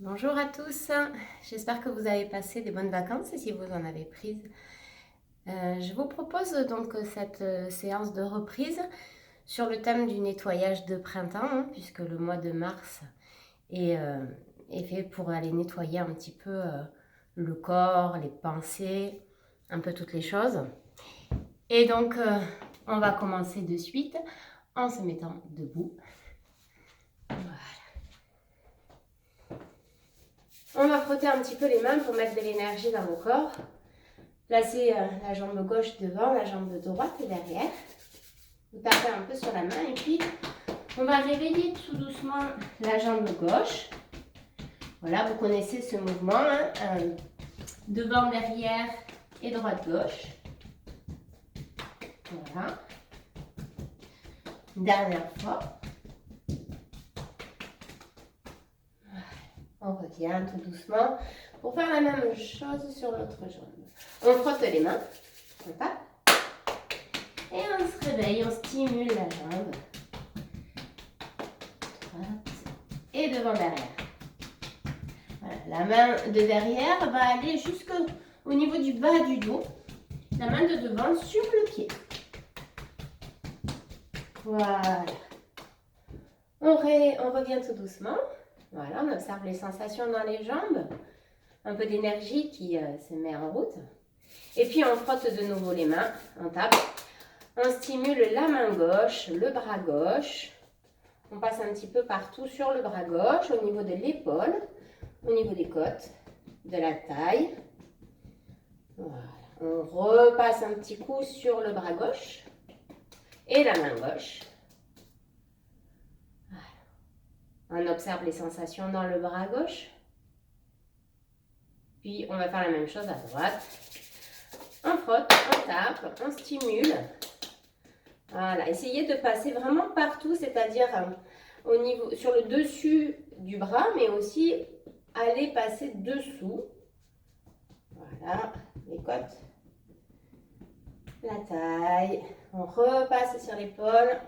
Bonjour à tous, j'espère que vous avez passé des bonnes vacances et si vous en avez prises. Je vous propose donc cette séance de reprise sur le thème du nettoyage de printemps, puisque le mois de mars est, est fait pour aller nettoyer un petit peu le corps, les pensées, un peu toutes les choses. Et donc on va commencer de suite en se mettant debout. On va frotter un petit peu les mains pour mettre de l'énergie dans le corps. Placez la jambe gauche devant, la jambe droite derrière. Vous tapez un peu sur la main et puis on va réveiller tout doucement la jambe gauche. Voilà, vous connaissez ce mouvement, devant, derrière et droite-gauche. Voilà. Dernière fois. On revient tout doucement pour faire la même chose sur l'autre jambe. On frotte les mains, on tape et on se réveille, on stimule la jambe. Droite et devant, derrière. Voilà. La main de derrière va aller jusqu'au niveau du bas du dos. La main de devant sur le pied. Voilà. On revient tout doucement. Voilà, on observe les sensations dans les jambes. Un peu d'énergie qui se met en route. Et puis on frotte de nouveau les mains. On tape. On stimule la main gauche, le bras gauche. On passe un petit peu partout sur le bras gauche, au niveau de l'épaule, au niveau des côtes, de la taille. Voilà. On repasse un petit coup sur le bras gauche et la main gauche. Voilà. On observe les sensations dans le bras gauche. Puis on va faire la même chose à droite. On frotte, on tape, on stimule. Voilà. Essayez de passer vraiment partout, c'est-à-dire sur le dessus du bras, mais aussi aller passer dessous. Voilà, les côtes, la taille. On repasse sur l'épaule,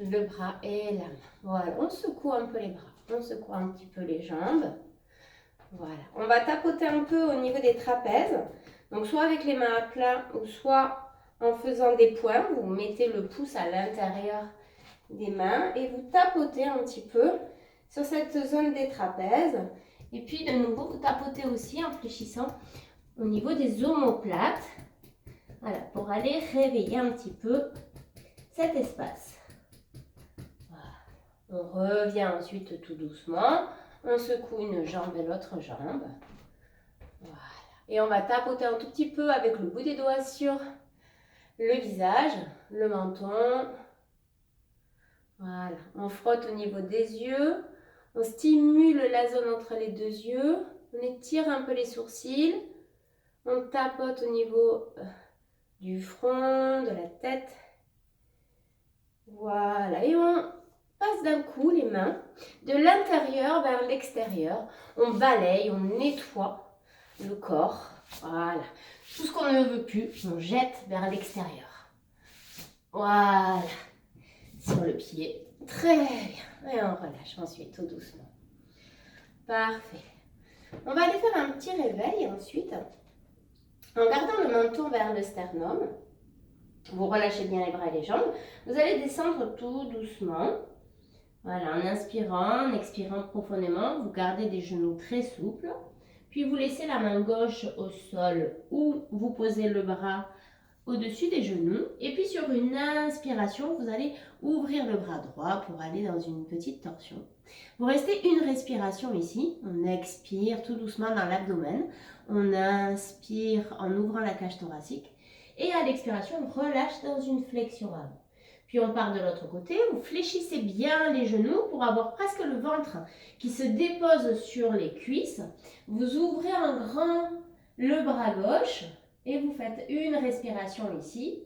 le bras et la main. Voilà, on secoue un peu les bras, on secoue un petit peu les jambes. Voilà, on va tapoter un peu au niveau des trapèzes. Donc soit avec les mains à plat ou soit en faisant des points. Vous mettez le pouce à l'intérieur des mains et vous tapotez un petit peu sur cette zone des trapèzes. Et puis de nouveau, vous tapotez aussi en fléchissant au niveau des omoplates. Voilà, pour aller réveiller un petit peu cet espace. Voilà. On revient ensuite tout doucement. On secoue une jambe et l'autre jambe. Voilà. Et on va tapoter un tout petit peu avec le bout des doigts sur le visage, le menton. Voilà. On frotte au niveau des yeux. On stimule la zone entre les deux yeux. On étire un peu les sourcils. On tapote au niveau du front, de la tête. Voilà. Et on passe d'un coup les mains de l'intérieur vers l'extérieur. On balaye, on nettoie le corps. Voilà. Tout ce qu'on ne veut plus, on jette vers l'extérieur. Voilà. Sur le pied. Très bien. Et on relâche ensuite tout doucement. Parfait. On va aller faire un petit réveil ensuite. En gardant le menton vers le sternum. Vous relâchez bien les bras et les jambes. Vous allez descendre tout doucement. Voilà, en inspirant, en expirant profondément, vous gardez des genoux très souples. Puis vous laissez la main gauche au sol ou vous posez le bras au-dessus des genoux. Et puis sur une inspiration, vous allez ouvrir le bras droit pour aller dans une petite torsion. Vous restez une respiration ici. On expire tout doucement dans l'abdomen. On inspire en ouvrant la cage thoracique. Et à l'expiration, on relâche dans une flexion avant. Puis on part de l'autre côté, vous fléchissez bien les genoux pour avoir presque le ventre qui se dépose sur les cuisses. Vous ouvrez en grand le bras gauche et vous faites une respiration ici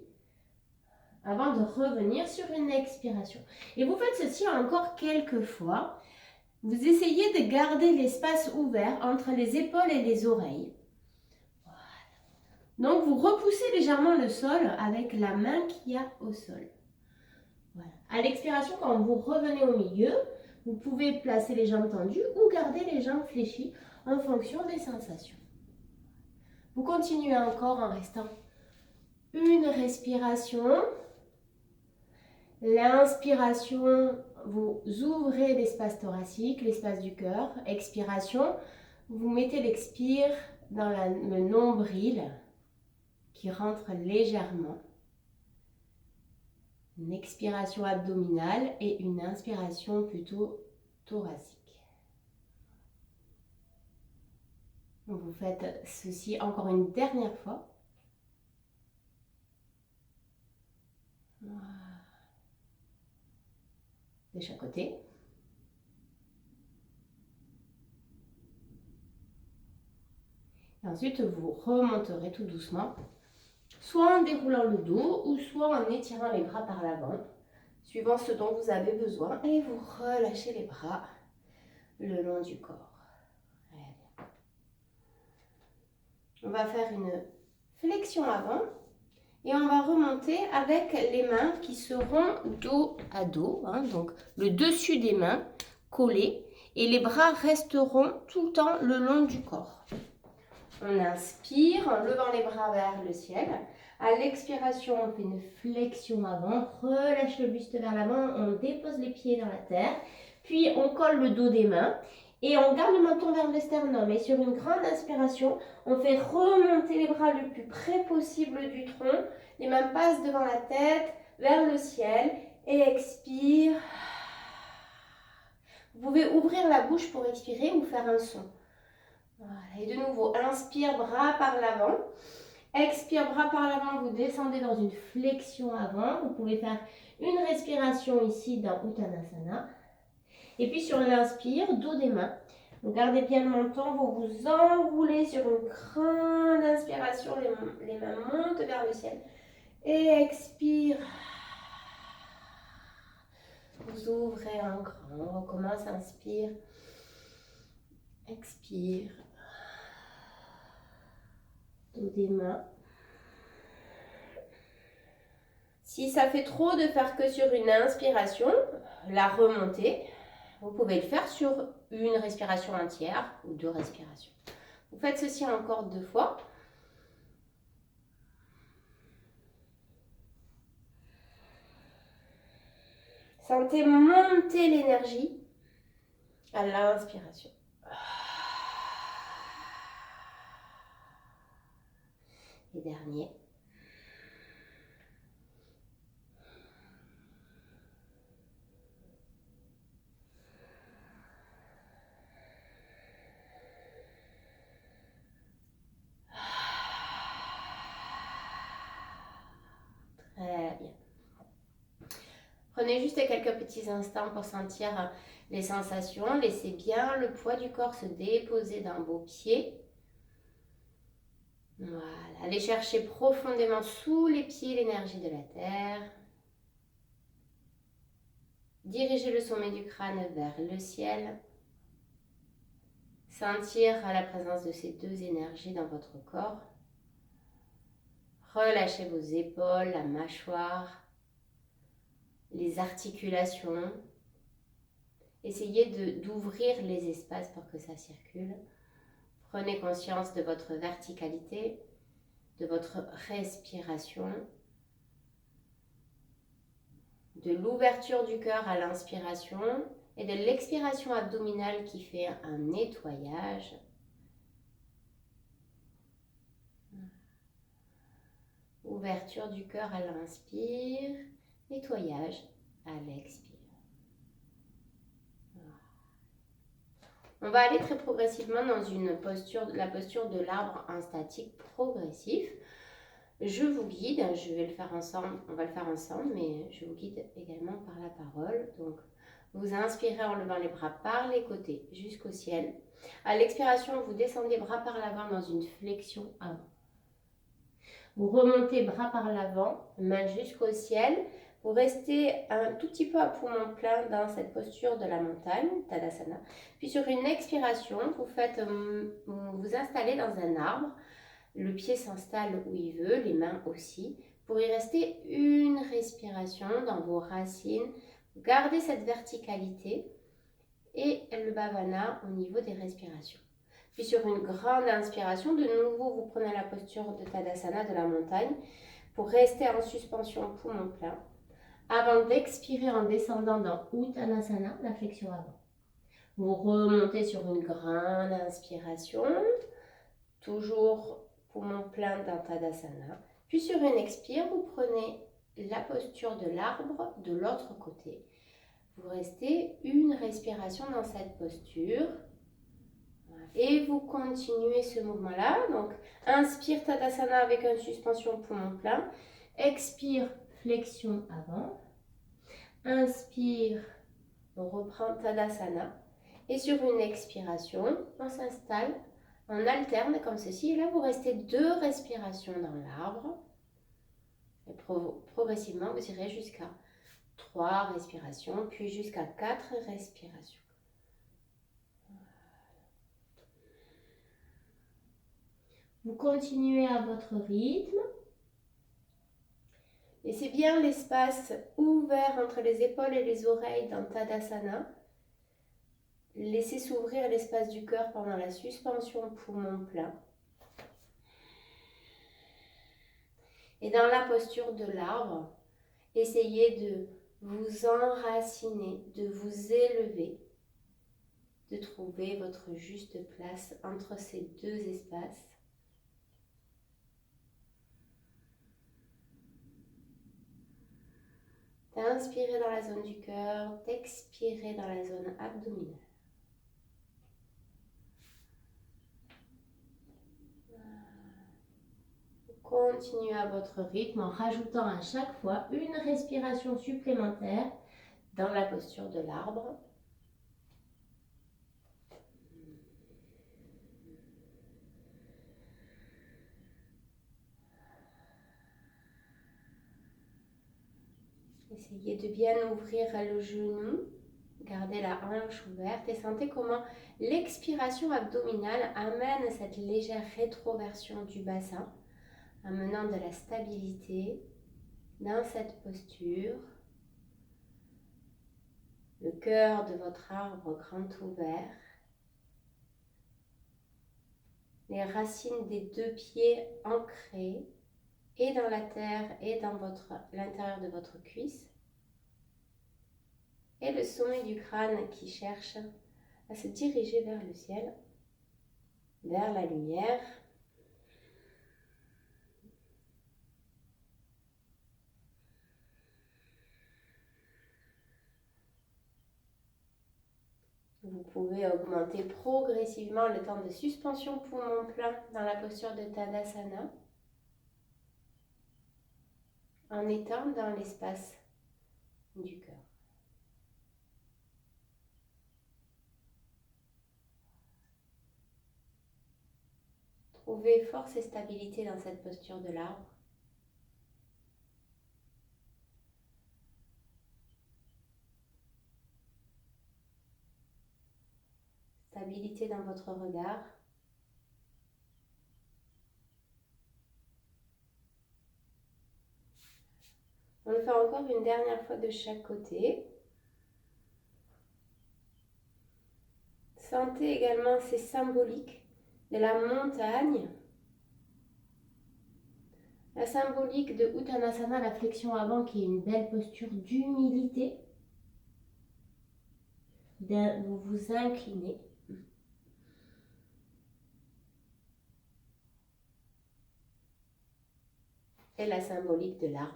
avant de revenir sur une expiration. Et vous faites ceci encore quelques fois. Vous essayez de garder l'espace ouvert entre les épaules et les oreilles. Donc, vous repoussez légèrement le sol avec la main qu'il y a au sol. Voilà. À l'expiration, quand vous revenez au milieu, Vous pouvez placer les jambes tendues ou garder les jambes fléchies en fonction des sensations. Vous continuez encore en restant une respiration. L'inspiration, vous ouvrez l'espace thoracique, l'espace du cœur. Expiration, vous mettez l'expire dans le nombril qui rentre légèrement. Une expiration abdominale et une inspiration plutôt thoracique. Vous faites ceci encore une dernière fois. Voilà. De chaque côté. Et ensuite, vous remonterez tout doucement, soit en déroulant le dos ou soit en étirant les bras par l'avant, suivant ce dont vous avez besoin. Et vous relâchez les bras le long du corps. On va faire une flexion avant et on va remonter avec les mains qui seront dos à dos, donc le dessus des mains collés et les bras resteront tout le temps le long du corps. On inspire en levant les bras vers le ciel. À l'expiration, on fait une flexion avant, relâche le buste vers l'avant, on dépose les pieds dans la terre, puis on colle le dos des mains et on garde le menton vers le sternum. Et sur une grande inspiration, on fait remonter les bras le plus près possible du tronc. Les mains passent devant la tête, vers le ciel et expire. Vous pouvez ouvrir la bouche pour expirer ou faire un son. Voilà. Et de nouveau, inspire, bras par l'avant. Expire, bras par l'avant, vous descendez dans une flexion avant. Vous pouvez faire une respiration ici dans Uttanasana. Et puis sur l'inspire, dos des mains. Vous gardez bien le menton, vous vous enroulez sur une grande inspiration. Les mains montent vers le ciel. Et expire. Vous ouvrez en grand. On recommence, inspire. Expire. Dos des mains. Si ça fait trop de faire que sur une inspiration, la remontée, vous pouvez le faire sur une respiration entière ou 2 respirations. Vous faites ceci encore 2 fois. Sentez monter l'énergie à l'inspiration. Et dernier. Très bien. Prenez juste quelques petits instants pour sentir les sensations. Laissez bien le poids du corps se déposer dans vos pieds. Voilà. Allez chercher profondément sous les pieds l'énergie de la terre. Dirigez le sommet du crâne vers le ciel. Sentir la présence de ces 2 énergies dans votre corps. Relâchez vos épaules, la mâchoire, les articulations. Essayez d'ouvrir les espaces pour que ça circule. Prenez conscience de votre verticalité, de votre respiration, de l'ouverture du cœur à l'inspiration et de l'expiration abdominale qui fait un nettoyage. Ouverture du cœur à l'inspire, nettoyage à l'expire. On va aller très progressivement dans la posture de l'arbre en statique progressif. Je vous guide, je vais le faire ensemble, on va le faire ensemble, mais je vous guide également par la parole. Donc, vous inspirez en levant les bras par les côtés jusqu'au ciel. À l'expiration, vous descendez bras par l'avant dans une flexion avant. Vous remontez bras par l'avant, main jusqu'au ciel. Vous restez un tout petit peu à poumon plein dans cette posture de la montagne, Tadasana. Puis sur une expiration, vous vous installez dans un arbre. Le pied s'installe où il veut, les mains aussi. Pour y rester une respiration dans vos racines. Gardez cette verticalité et le Bhavana au niveau des respirations. Puis sur une grande inspiration, de nouveau, vous prenez la posture de Tadasana de la montagne pour rester en suspension poumon plein avant d'expirer en descendant dans Uttanasana, la flexion avant. Vous remontez sur une grande inspiration, toujours poumon plein dans Tadasana. Puis sur une expire, vous prenez la posture de l'arbre de l'autre côté. Vous restez une respiration dans cette posture. Et vous continuez ce mouvement-là. Donc, inspire Tadasana avec une suspension poumon plein. Expire, flexion avant. Inspire, on reprend Tadasana. Et sur une expiration, on s'installe, on alterne comme ceci. Et là, vous restez 2 respirations dans l'arbre. Et progressivement, vous irez jusqu'à 3 respirations, puis jusqu'à 4 respirations. Vous continuez à votre rythme. Laissez bien l'espace ouvert entre les épaules et les oreilles dans Tadasana. Laissez s'ouvrir l'espace du cœur pendant la suspension poumon plein. Et dans la posture de l'arbre, essayez de vous enraciner, de vous élever, de trouver votre juste place entre ces 2 espaces. D'inspirer dans la zone du cœur, d'expirer dans la zone abdominale. Continuez à votre rythme en rajoutant à chaque fois une respiration supplémentaire dans la posture de l'arbre. Essayez de bien ouvrir le genou, gardez la hanche ouverte et sentez comment l'expiration abdominale amène cette légère rétroversion du bassin, amenant de la stabilité dans cette posture. Le cœur de votre arbre grand ouvert. Les racines des 2 pieds ancrées et dans la terre et dans l'intérieur de votre cuisse. Et le sommet du crâne qui cherche à se diriger vers le ciel, vers la lumière. Vous pouvez augmenter progressivement le temps de suspension poumon plein dans la posture de Tadasana en étant dans l'espace du cœur. Trouvez force et stabilité dans cette posture de l'arbre. Stabilité dans votre regard. On le fait encore une dernière fois de chaque côté. Sentez également ces symboliques de la montagne. La symbolique de Uttanasana, la flexion avant, qui est une belle posture d'humilité. Vous vous inclinez. Et la symbolique de l'arbre.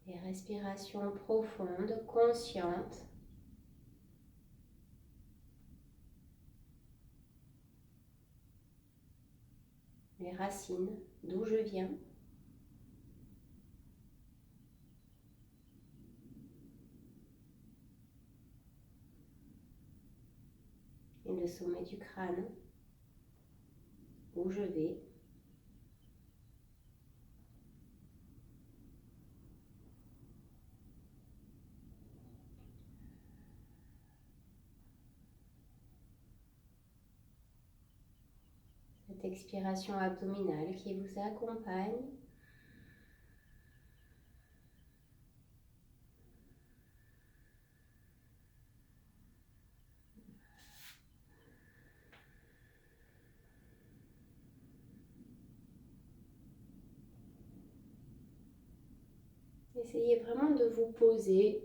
Les respirations profondes, conscientes. Les racines, d'où je viens. Et le sommet du crâne, où je vais. Cet cette expiration abdominale qui vous accompagne. Essayez vraiment de vous poser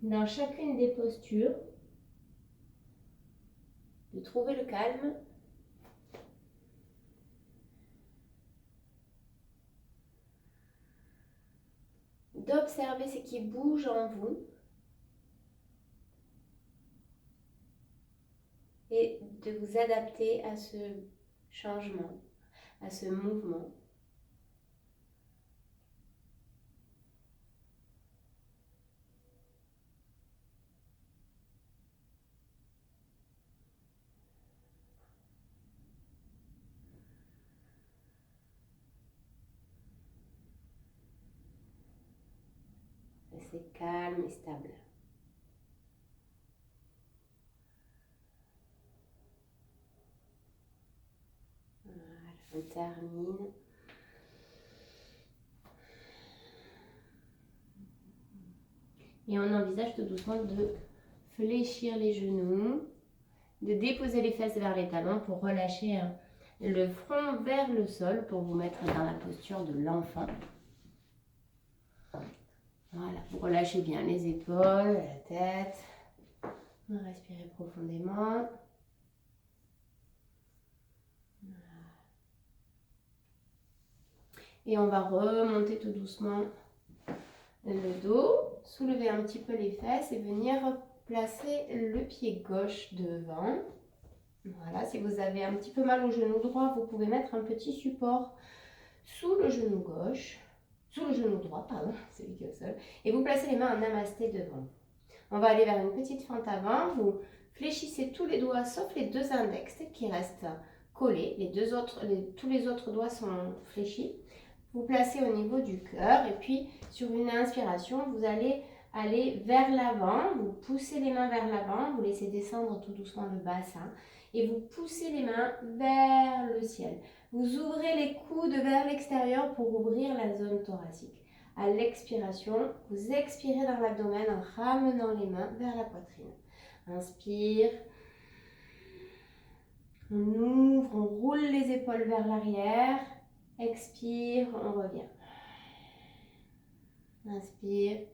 dans chacune des postures, de trouver le calme. D'observer ce qui bouge en vous et de vous adapter à ce changement, à ce mouvement. C'est calme et stable. Voilà, on termine. Et on envisage tout doucement de fléchir les genoux, de déposer les fesses vers les talons pour relâcher le front vers le sol pour vous mettre dans la posture de l'enfant. Voilà, vous relâchez bien les épaules, la tête. Respirez profondément. Et on va remonter tout doucement le dos, soulever un petit peu les fesses et venir placer le pied gauche devant. Voilà, si vous avez un petit peu mal au genou droit, vous pouvez mettre un petit support sous le genou gauche, sous le genou droit, pardon, celui qui est au sol, et vous placez les mains en namasté devant. On va aller vers une petite fente avant, vous fléchissez tous les doigts sauf les deux index qui restent collés, tous les autres doigts sont fléchis. Vous placez au niveau du cœur et puis sur une inspiration, vous allez aller vers l'avant, vous poussez les mains vers l'avant, vous laissez descendre tout doucement le bassin et vous poussez les mains vers le ciel. Vous ouvrez les coudes vers l'extérieur pour ouvrir la zone thoracique. À l'expiration, vous expirez dans l'abdomen en ramenant les mains vers la poitrine. Inspire. On ouvre, on roule les épaules vers l'arrière. Expire, on revient. Inspire.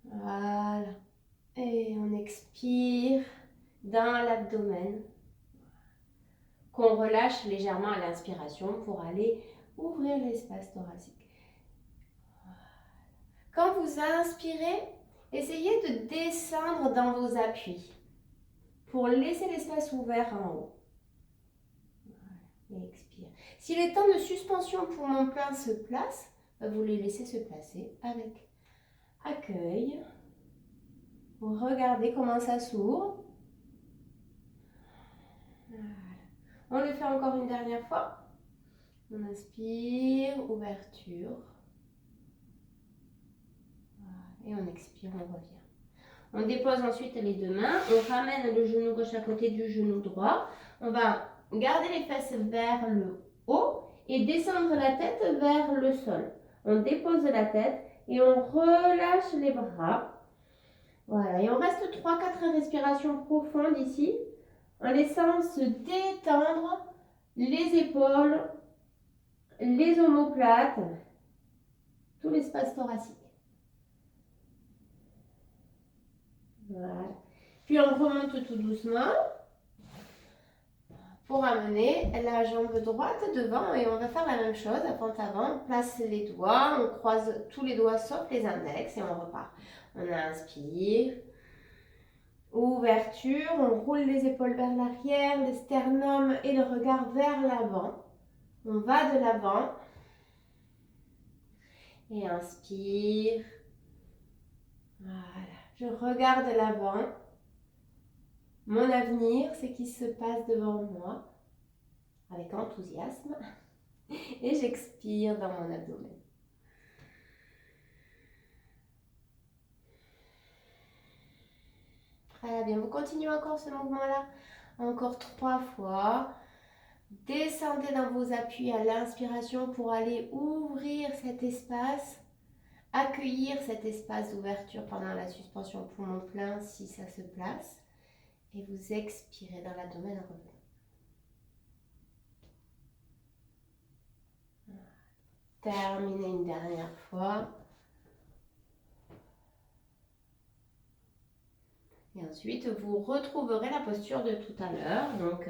Voilà. Et on expire dans l'abdomen. Qu'on relâche légèrement à l'inspiration pour aller ouvrir l'espace thoracique. Quand vous inspirez, essayez de descendre dans vos appuis pour laisser l'espace ouvert en haut. Et expire. Si les temps de suspension poumon plein se placent, vous les laissez se placer avec accueil. Vous regardez comment ça s'ouvre. Voilà. On le fait encore une dernière fois. On inspire, ouverture. Voilà. Et on expire, on revient. On dépose ensuite les deux mains. On ramène le genou gauche à côté du genou droit. On va garder les fesses vers le haut et descendre la tête vers le sol. On dépose la tête et on relâche les bras. Voilà, et on reste 3-4 respirations profondes ici, en laissant se détendre les épaules, les omoplates, tout l'espace thoracique. Voilà. Puis on remonte tout doucement pour amener la jambe droite devant et on va faire la même chose, à fente avant, on place les doigts, on croise tous les doigts sauf les index et on repart. On inspire, ouverture, on roule les épaules vers l'arrière, le sternum et le regard vers l'avant. On va de l'avant et inspire. Voilà, je regarde l'avant. Mon avenir, c'est qui se passe devant moi avec enthousiasme et j'expire dans mon abdomen. Très bien. Vous continuez encore ce mouvement-là. Encore 3 fois. Descendez dans vos appuis à l'inspiration pour aller ouvrir cet espace. Accueillir cet espace d'ouverture pendant la suspension poumon plein si ça se place. Et vous expirez dans l'abdomen en revenant. Terminez une dernière fois. Et ensuite, vous retrouverez la posture de tout à l'heure. Donc,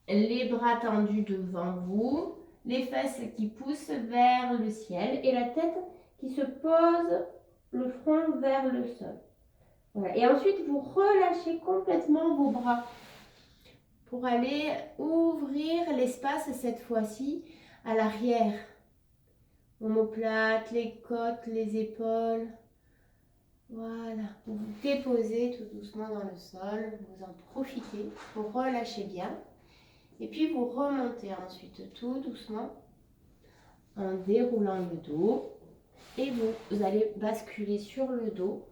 les bras tendus devant vous, les fesses qui poussent vers le ciel et la tête qui se pose le front vers le sol. Voilà. Et ensuite, vous relâchez complètement vos bras pour aller ouvrir l'espace cette fois-ci à l'arrière. Omoplate, les côtes, les épaules. Voilà. Vous vous déposez tout doucement dans le sol. Vous en profitez. Vous relâchez bien. Et puis vous remontez ensuite tout doucement en déroulant le dos. Et vous allez basculer sur le dos.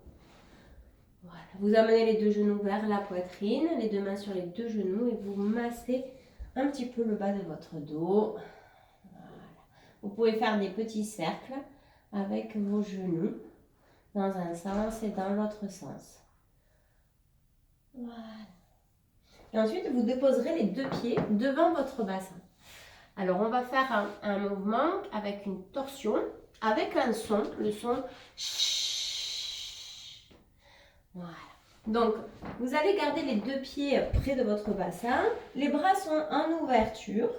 Voilà. Vous amenez les deux genoux vers la poitrine, les deux mains sur les deux genoux et vous massez un petit peu le bas de votre dos. Voilà. Vous pouvez faire des petits cercles avec vos genoux dans un sens et dans l'autre sens. Voilà. Et ensuite, vous déposerez les deux pieds devant votre bassin. Alors, on va faire un mouvement avec une torsion, avec un son, le son ch. Voilà. Donc, vous allez garder les deux pieds près de votre bassin. Les bras sont en ouverture.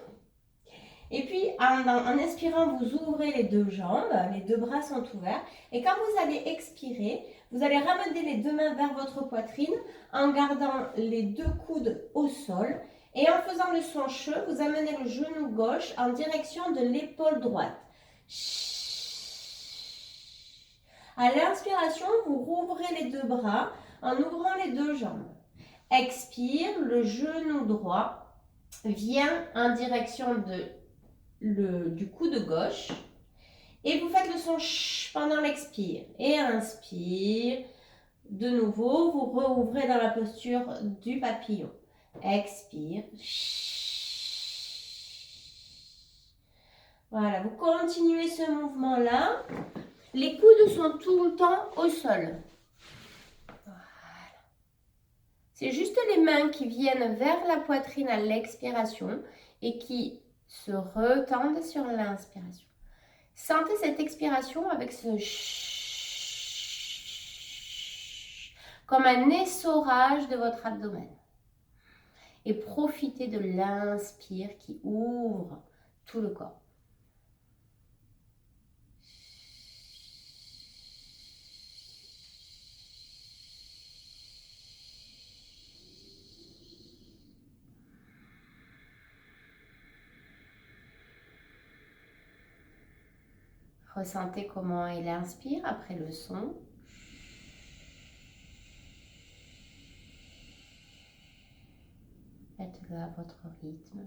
Et puis, en inspirant, vous ouvrez les deux jambes. Les deux bras sont ouverts. Et quand vous allez expirer, vous allez ramener les deux mains vers votre poitrine en gardant les deux coudes au sol. Et en faisant le son che, vous amenez le genou gauche en direction de l'épaule droite. À l'inspiration, vous rouvrez les deux bras en ouvrant les deux jambes. Expire, le genou droit vient en direction du coude gauche. Et vous faites le son ch pendant l'expire. Et inspire. De nouveau, vous rouvrez dans la posture du papillon. Expire. Voilà, vous continuez ce mouvement-là. Les coudes sont tout le temps au sol. Voilà. C'est juste les mains qui viennent vers la poitrine à l'expiration et qui se retendent sur l'inspiration. Sentez cette expiration avec ce ch comme un essorage de votre abdomen. Et profitez de l'inspire qui ouvre tout le corps. Ressentez comment il inspire après le son. Faites-le à votre rythme.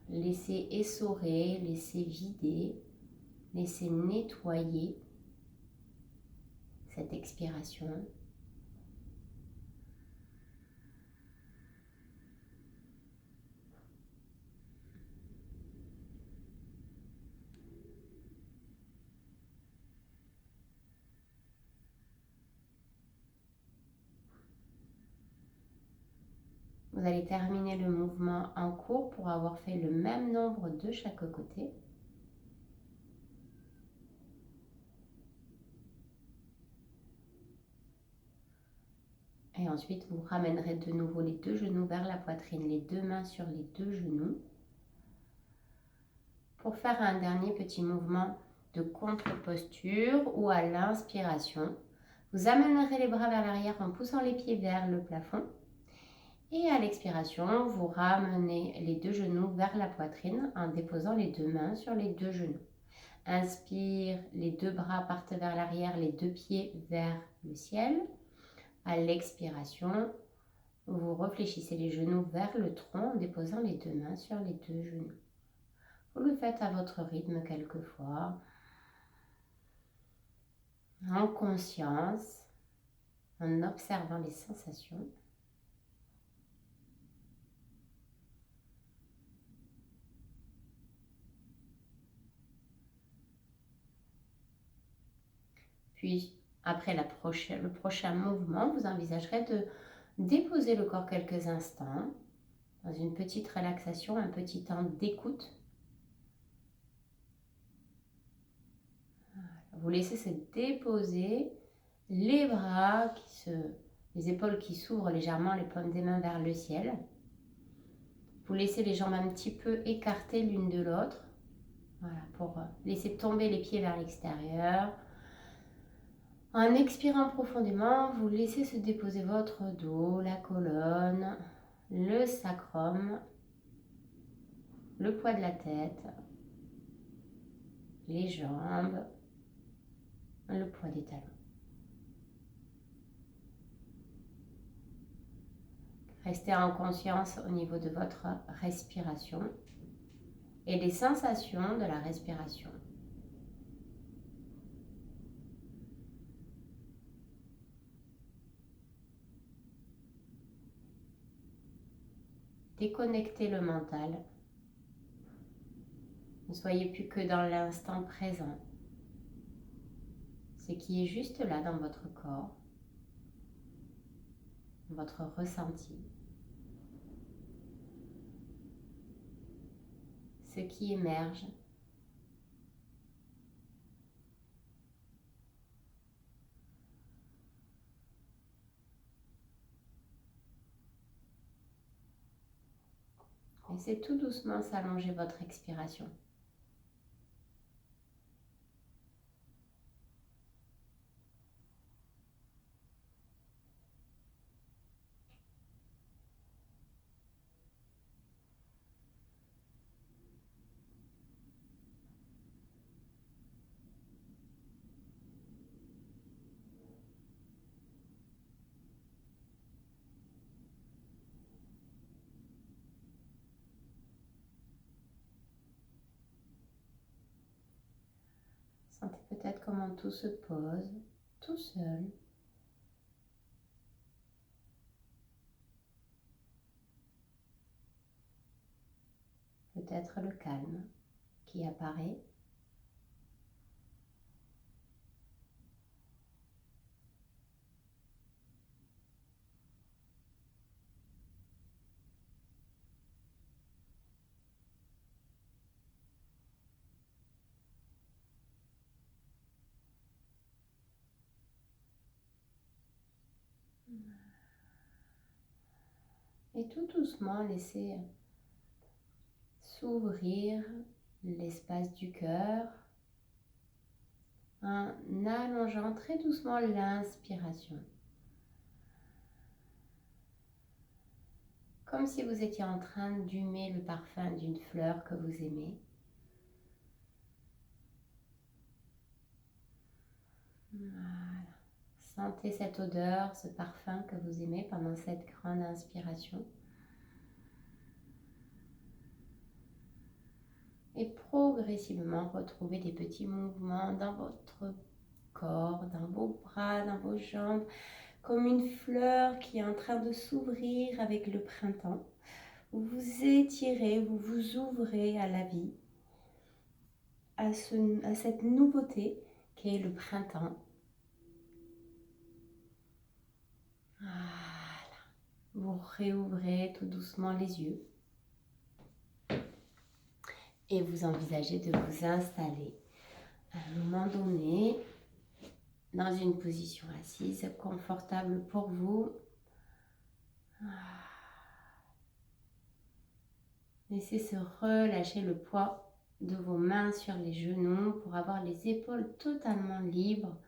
Laissez essorer, laissez vider, laissez nettoyer cette expiration. Vous allez terminer le mouvement en cours pour avoir fait le même nombre de chaque côté. Et ensuite, vous ramènerez de nouveau les deux genoux vers la poitrine, les deux mains sur les deux genoux. Pour faire un dernier petit mouvement de contre-posture ou à l'inspiration, vous amènerez les bras vers l'arrière en poussant les pieds vers le plafond. Et à l'expiration, vous ramenez les deux genoux vers la poitrine en déposant les deux mains sur les deux genoux. Inspire, les deux bras partent vers l'arrière, les deux pieds vers le ciel. À l'expiration, vous réfléchissez les genoux vers le tronc en déposant les deux mains sur les deux genoux. Vous le faites à votre rythme quelquefois, en conscience, en observant les sensations. Puis, après le prochain mouvement, vous envisagerez de déposer le corps quelques instants dans une petite relaxation, un petit temps d'écoute. Vous laissez se déposer les bras, les épaules qui s'ouvrent légèrement, les paumes des mains vers le ciel. Vous laissez les jambes un petit peu écartées l'une de l'autre. Voilà, pour laisser tomber les pieds vers l'extérieur. En expirant profondément, vous laissez se déposer votre dos, la colonne, le sacrum, le poids de la tête, les jambes, le poids des talons. Restez en conscience au niveau de votre respiration et des sensations de la respiration. Déconnectez le mental. Ne soyez plus que dans l'instant présent. Ce qui est juste là dans votre corps, votre ressenti. Ce qui émerge. Laissez tout doucement s'allonger votre expiration. Sentez peut-être comment tout se pose, tout seul. Peut-être le calme qui apparaît. Et tout doucement, laissez s'ouvrir l'espace du cœur en allongeant très doucement l'inspiration. Comme si vous étiez en train d'humer le parfum d'une fleur que vous aimez. Voilà. Sentez cette odeur, ce parfum que vous aimez pendant cette grande inspiration. Et progressivement, retrouvez des petits mouvements dans votre corps, dans vos bras, dans vos jambes, comme une fleur qui est en train de s'ouvrir avec le printemps. Vous vous étirez, vous vous ouvrez à la vie, à cette nouveauté qui est le printemps. Voilà. Vous réouvrez tout doucement les yeux et vous envisagez de vous installer à un moment donné dans une position assise confortable pour vous. Laissez se relâcher le poids de vos mains sur les genoux pour avoir les épaules totalement libres.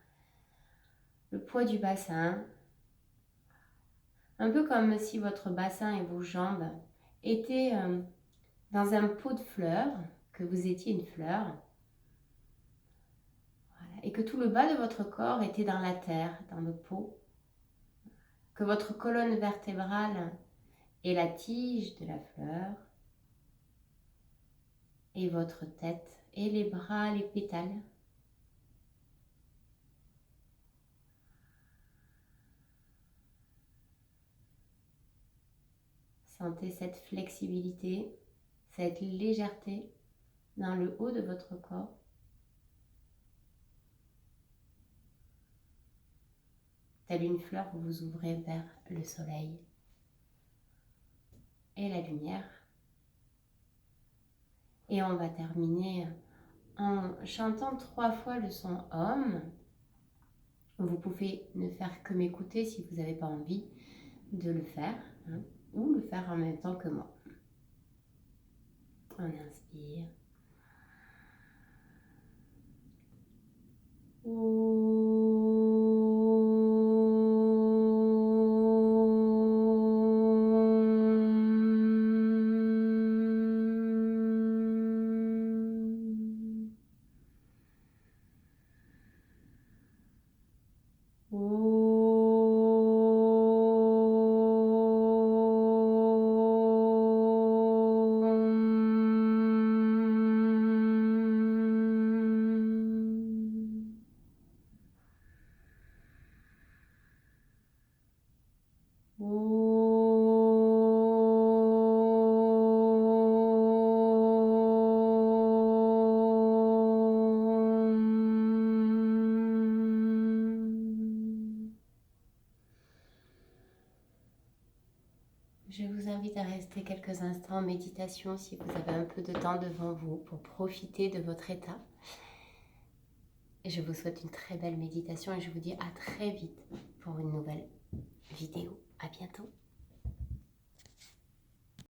Le poids du bassin. Un peu comme si votre bassin et vos jambes étaient dans un pot de fleurs, que vous étiez une fleur. Voilà. Et que tout le bas de votre corps était dans la terre, dans le pot. Que votre colonne vertébrale est la tige de la fleur. et votre tête et les bras, les pétales. Sentez cette flexibilité, cette légèreté dans le haut de votre corps. Telle une fleur, vous vous ouvrez vers le soleil et la lumière. Et on va terminer en chantant 3 fois le son Om. Vous pouvez ne faire que m'écouter si vous n'avez pas envie de le faire, hein, ou le faire en même temps que moi. On inspire. Je vous invite à rester quelques instants en méditation si vous avez un peu de temps devant vous pour profiter de votre état. Et je vous souhaite une très belle méditation et je vous dis à très vite pour une nouvelle vidéo. À bientôt.